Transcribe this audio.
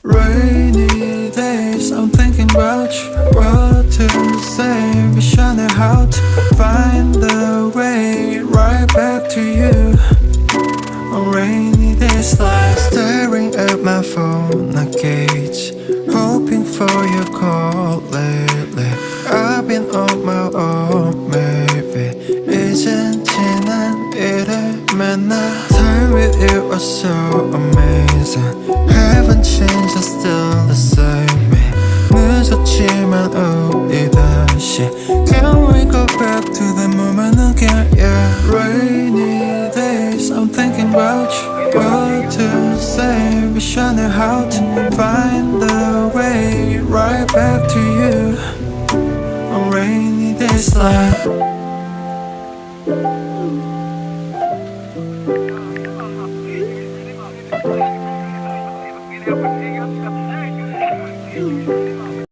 Rainy days, I'm thinking about you. What to say, wishing how to find the way right back to you. On rainy days, like staring at my phone, I gauge, hoping for your call lately. I've been on my own, maybe. 이젠 지난 일을 맨날. Time with you was so amazing. Haven't changed, I'm still the same me. 늦었지만 우리 다시. Can we go back to the moment again? Yeah. Rainy days, I'm thinking about you. What to say, wish I knew how to find the way right back to you. On rainy days like